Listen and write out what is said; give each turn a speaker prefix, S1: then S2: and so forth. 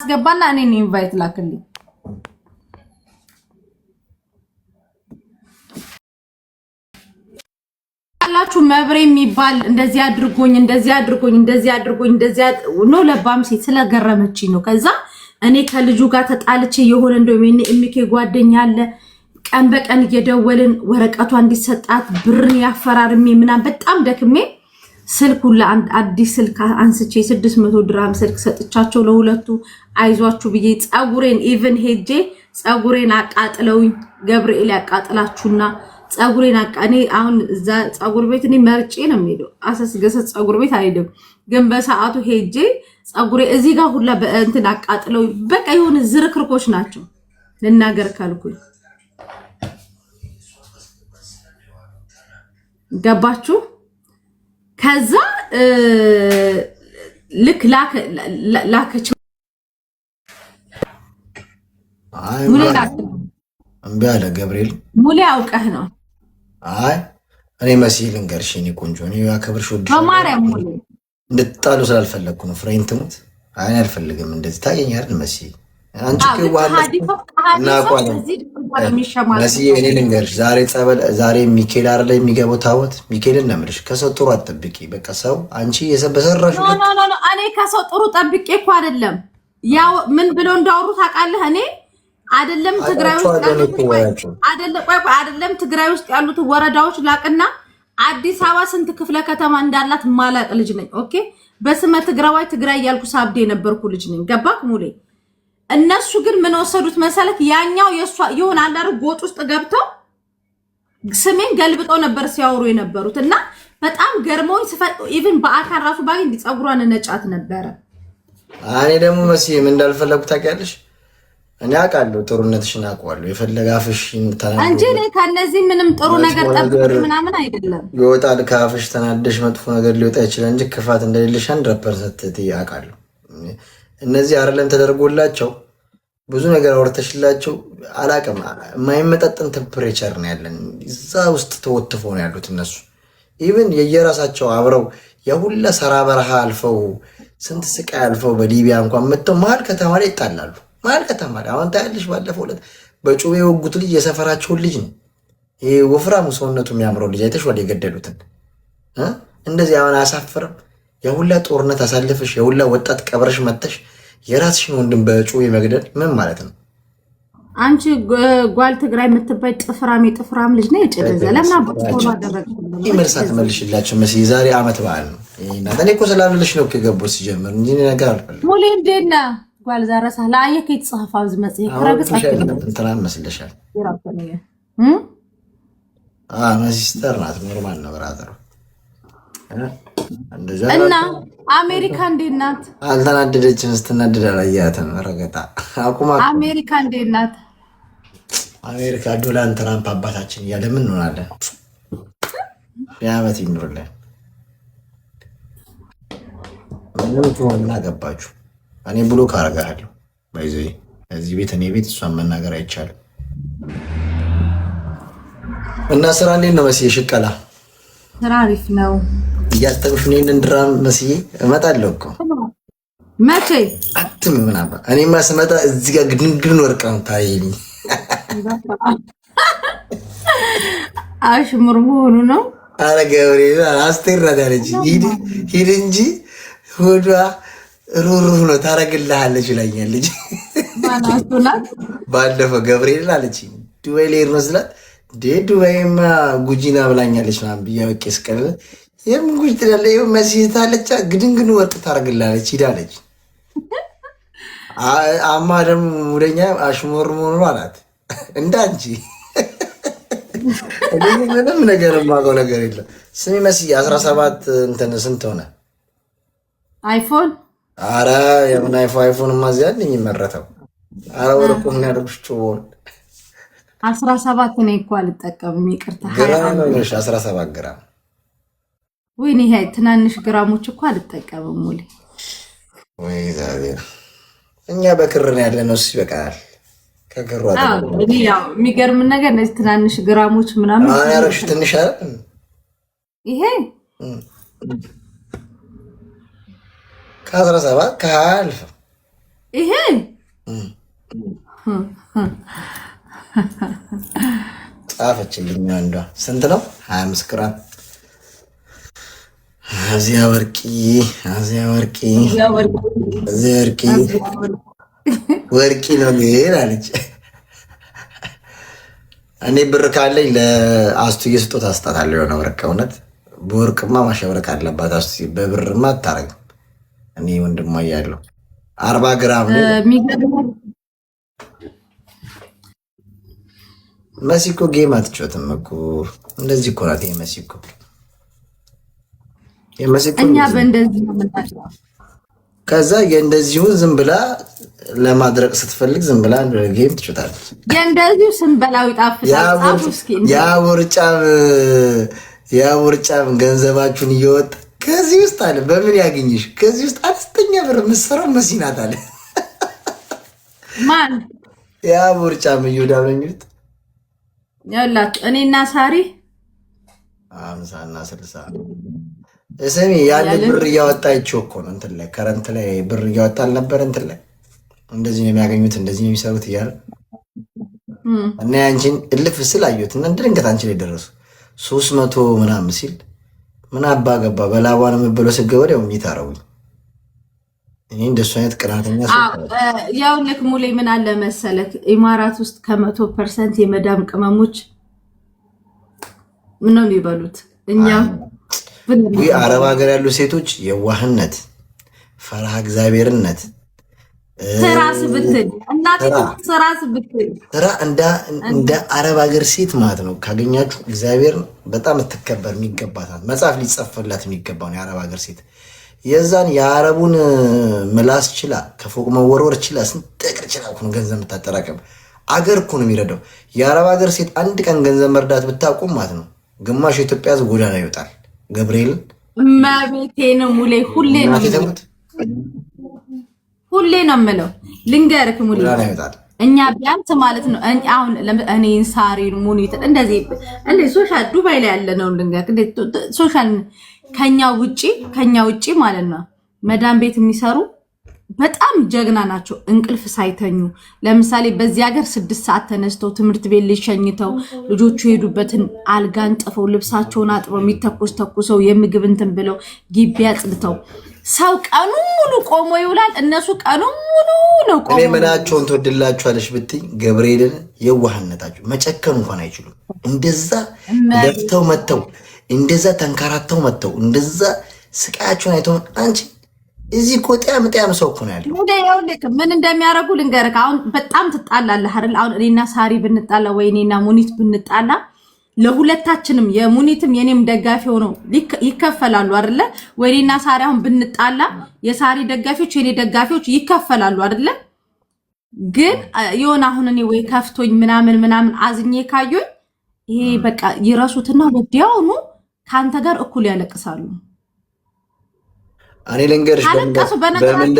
S1: አስገባና እኔን ኢንቫይት ላክልኝ። አላችሁ መብሬ የሚባል እንደዚህ አድርጎኝ ነው ለባም ሴት ስለገረመችኝ ነው። ከዛ እኔ ከልጁ ጋር ተጣልቼ የሆነ እንደው የሚኬ ጓደኛ አለ ቀን በቀን እየደወልን ወረቀቷ እንዲሰጣት ብርን ያፈራርሜ ምናምን በጣም ደክሜ ስልኩ ለአዲስ ስልክ አንስቼ 600 ድርሃም ስልክ ሰጥቻቸው ለሁለቱ አይዟችሁ ብዬ ጸጉሬን ኢቭን ሄጄ ጸጉሬን አቃጥለውኝ ገብርኤል ያቃጥላችሁና ጸጉሬን አቃኔ አሁን እዛ ጸጉር ቤት እኔ መርጬ ነው የምሄደው። አሰስገሰት ጸጉር ቤት አይደለም ግን በሰዓቱ ሄጄ ጸጉሬ እዚህ ጋር ሁላ በእንትን አቃጥለው በቃ የሆነ ዝርክርኮች ናቸው ልናገር ካልኩኝ ገባችሁ። ከዛ ልክ ላከች ሙሌ
S2: እምቢ አለ ገብርኤል
S1: ሙሌ አውቀህ ነው።
S2: አይ እኔ መሲል ልንገርሽ እኔ ቆንጆ እኔ አከብርሽ ወድሽ
S1: በማርያም ሙሌ
S2: እንድትጣሉ ስላልፈለግኩ ነው። ፍሬን ትሙት አይ አልፈልግም እንደዚህ ታየኝ አይደል መሲል አንቺ መሲል እኔ ልንገርሽ ዛሬ ሚካኤል አይደል የሚገባው ታወት ሚካኤልን ነው የምልሽ። ከሰው ጥሩ አትጠብቂ። በቃ ሰው አንቺ በሰራሽ
S1: እኔ ከሰው ጥሩ ጠብቄ እኮ አይደለም ያው ምን ብለው እንዳወሩ ታውቃለህ። እኔ አይደለም ትግራይ ውስጥ ያሉት ወረዳዎች ላቅና አዲስ አበባ ስንት ክፍለ ከተማ እንዳላት ማላቅ ልጅ ነኝ። ኦኬ በስመ ትግራይ ያልኩ ሳብዴ የነበርኩ ልጅ ነኝ። ገባክ ሙሌ? እነሱ ግን ምን ወሰዱት መሰለክ? ያኛው ይሁን አንዳር ጎጥ ውስጥ ገብተው ስሜን ገልብጠው ነበር ሲያወሩ የነበሩት እና በጣም ገርሞኝ ኢቭን በአካል ራሱ ባይ እንዲጸጉሯን ነጫት ነበረ።
S2: እኔ ደግሞ መሲም እንዳልፈለጉ ታውቂያለሽ። እኔ አውቃለሁ ጥሩነትሽን አውቀዋለሁ። የፈለገ አፍሽ ተናደሽ
S1: እንጂ እኔ ከነዚህ ምንም ጥሩ ነገር ጠብቅ ምናምን አይደለም።
S2: ይወጣል ከአፍሽ ተናደሽ መጥፎ ነገር ሊወጣ ይችላል እንጂ ክፋት እንደሌለሽ 100% አውቃለሁ። እነዚህ አይደለም ተደርጎላቸው ብዙ ነገር አውርተሽላቸው አላውቅም። የማይመጣጠን ቴምፕሬቸር ነው ያለን እዛ ውስጥ ተወትፎ ነው ያሉት እነሱ። ኢቭን የየራሳቸው አብረው የሁላ ሰራ በረሃ አልፈው ስንት ስቃይ አልፈው በሊቢያ እንኳን መጥተው መሀል ከተማ ላይ ይጣላሉ። መሀል ከተማ ላይ አሁን ታያለሽ። ባለፈው ዕለት በጩቤ የወጉት ልጅ የሰፈራቸውን ልጅ ነው። ይሄ ወፍራሙ ሰውነቱ የሚያምረው ልጅ አይተሽ ወደ የገደሉትን እንደዚህ አሁን አያሳፍርም? የሁላ ጦርነት አሳልፈሽ የሁላ ወጣት ቀብረሽ መጥተሽ የራስሽን ወንድም በጩቤ መግደል ምን ማለት ነው? አንቺ
S1: ጓል ትግራይ የምትባይ ጥፍራም ልጅ ነው። የጨረዘ ለምን አባቶች አደረገ
S2: መልሳት መልሽላችሁ መሲ ዛሬ አመት በዓል ነው። እኔ እኮ ስላልልሽ ነው ከገቦት ሲጀምር እንጂ ነገር አልፈልግም።
S1: ሙሌ እንደና ጓል ዛረሳ ለአየከ የተጻፈው ዝመጽይ ከረግጽ
S2: እንትና መስለሻል። ሲስተር ናት። ኖርማል ነው ብራዘር
S1: እና አሜሪካ እንዴት ናት?
S2: አልተናደደችም። ስትናደድ አላየሃትም? ረገጣ አቁማ።
S1: አሜሪካ እንዴት ናት?
S2: አሜሪካ ዶናልድ ትራምፕ አባታችን እያለ ምን እንሆናለን? የዓመት ይኑርልን። ምንም ትሆን ምን አገባችሁ? እኔ ብሎክ አደርግሃለሁ። ባይዘይ እዚህ ቤት እኔ ቤት እሷን መናገር አይቻልም። እና ስራ እንዴት ነው መስዬ? ሽቀላ
S1: ስራ አሪፍ ነው።
S2: እያጠብሽ እኔን ድራም መስዬ እመጣለሁ እኮ
S1: መቼ
S2: አትም ምናምን እኔማ ስመጣ እዚህ ጋር ግድንግድን ወርቅ ነው ታይኝ።
S1: አሽሙር መሆኑ ነው።
S2: አረ ገብርኤል አስቴር አለች ሂድ እንጂ ሆዷ ሩሩህ ነው ታረግልሃለች ይላኛለች። ባለፈው ገብርኤል አለች ዱባይ ልሄድ ነው ስላት ዱባይማ ጉጂና ብላኛለች ምናምን ብዬ በቄ ስቀል የምን ጉጅ ትላለህ? መሲት አለች ግድንግን ወርቅ ታረግልሃለች ሂዳለች። አማ ደግሞ ሙደኛ አሽሙር መሆኑ አላት እንዳንቺ ምንም ነገር የማውቀው ነገር የለም። ስሚ መስዬ 17 እንትን ስንት ሆነ
S1: አይፎን?
S2: አረ የምን አይፎን ማዚያ ነኝ መረተው። አረ ወርቁ ምን ያደርጉሽ ጮል
S1: 17 ነው እኮ አልጠቀምም። ይቅርታ
S2: 17 ግራም
S1: ወይኔ ይሄ ትናንሽ ግራሞች እኮ አልጠቀምም። ሙሌ
S2: ወይ ዛሬ እኛ በክር ነው ያለነው። እሱ ይበቃል። ከክሩ
S1: እኔ ያው የሚገርም ነገር እነዚህ ትናንሽ ግራሞች ምናምን
S2: ያረሽ ትንሽ አይደል?
S1: ይሄ
S2: ከ17 ከ20
S1: ይሄ
S2: ጻፈችልኝ አንዷ። ስንት ነው? 25 ግራም አዚያ ወርቂ ወርቂ ነው ግን አለች። እኔ ብር ካለኝ ለአስቱዬ ስጦታ አስጣታለሁ። የሆነ ወርቅ እውነት በወርቅማ ማሸብረቅ አለባት አስቱዬ። በብርማ አታረግም። እኔ ወንድሟ እያለሁ 40 ግራም መሲኮ ጌም አትጮትም እኮ እንደዚህ እኮ ናት። መሲኮ
S1: እኛ በእንደዚህ ነው የምናውቀው።
S2: ከዛ የእንደዚሁን ዝም ብላ ለማድረግ ስትፈልግ ዝም ብላ ጌም ትጮታለች።
S1: የእንደዚሁ ስንበላው ይጣፍጣል።
S2: ያ ውርጫም ገንዘባችሁን እየወጣ ከዚህ ውስጥ አለ። በምን ያገኝሽ? ከዚህ ውስጥ አነስተኛ ብር የምትሰራው መሲናት አለ።
S1: ማን
S2: ያ ውርጫም እየወዳ ነው የሚሉት
S1: ያላችሁ እኔና ሳሪ
S2: 50 እና 60 እስሚ ያለ ብር እያወጣችሁ እኮ ነው። እንትን ላይ ከረንት ላይ ብር እያወጣ አልነበረ? እንትን ላይ እንደዚህ ነው የሚያገኙት፣ እንደዚህ ነው የሚሰሩት እያለ እና ያንቺን እልፍ ስል አየሁት እና ድንገት አንቺ ላይ ደረሱ 300 ምናምን ሲል ምን አባ ገባ በላቧ ነው የምበለው። ስገበል ያው የሚታረውኝ እኔ እንደሱ አይነት ቅናተኛ
S1: ያው ልክ ሙሌ ምን አለ መሰለክ ኢማራት ውስጥ ከ100% የመዳም ቅመሞች ምን ነው የሚበሉት። እኛም
S2: አረብ ሀገር ያሉ ሴቶች የዋህነት፣ ፈርሃ እግዚአብሔርነት
S1: ተራስ ብትል እናቴ ተራስ ብትል
S2: ተራ እንደ አረብ ሀገር ሴት ማለት ነው ካገኛችሁ እግዚአብሔር በጣም ትከበር የሚገባታል። መጽሐፍ ሊጻፍላት የሚገባው የአረብ ሀገር ሴት የዛን የአረቡን ምላስ ችላ ከፎቅ መወርወር ችላ ስንት እቅር ችላ እኮ ነው ገንዘብ የምታጠራቀም። አገር እኮ ነው የሚረዳው። የአረብ ሀገር ሴት አንድ ቀን ገንዘብ መርዳት ብታቆም ማለት ነው ግማሽ የኢትዮጵያ ሕዝብ ጎዳና ይወጣል። ገብርኤልን
S1: ማቤቴን ሙሌ ሁሌ ነው የምለው። ልንገርክ ሙሌ እኛ ቢያንስ ማለት ነው አሁን እኔ ሳሪን ሙኒት እንደዚህ ሶሻል ዱባይ ላይ ያለ ነው ልንገርክ ሶሻል ከኛ ውጪ ማለት ነው መዳም ቤት የሚሰሩ በጣም ጀግና ናቸው። እንቅልፍ ሳይተኙ ለምሳሌ በዚህ ሀገር 6 ሰዓት ተነስተው ትምህርት ቤት ሊሸኝተው ልጆቹ የሄዱበትን አልጋን ጥፈው ልብሳቸውን አጥበው ተኩሰው የምግብ እንትን ብለው ግቢ አጽድተው ሰው ቀኑ ሙሉ ቆሞ ይውላል። እነሱ ቀኑ ሙሉ ነው ቆሞ።
S2: እኔ ምናቸውን ትወድላችኋለሽ ብትይ ገብርኤልን የዋህነታቸው መጨከኑ እንኳን አይችሉም። እንደዛ ለፍተው መተው እንደዛ ተንከራተው መተው እንደዛ ስቃያቸውን አይተው አንቺ እዚህ እኮ ጤም ሰው እኮ ነው ያለው።
S1: ምን እንደሚያደርጉ ልንገርህ። አሁን በጣም ትጣላለህ አይደል? አሁን እኔና ሳሪ ብንጣላ ወይ እኔና ሙኒት ብንጣላ ለሁለታችንም የሙኒትም የኔም ደጋፊ ሆነው ይከፈላሉ አይደለ? ወይ እኔና ሳሪ አሁን ብንጣላ የሳሪ ደጋፊዎች የኔ ደጋፊዎች ይከፈላሉ አይደለ? ግን የሆነ አሁን እኔ ወይ ከፍቶኝ ምናምን አዝኜ ካዩኝ ይሄ በቃ ይረሱትና ወዲያውኑ ካንተ ጋር እኩል ያለቅሳሉ።
S2: እኔ ልንገርሽ በምን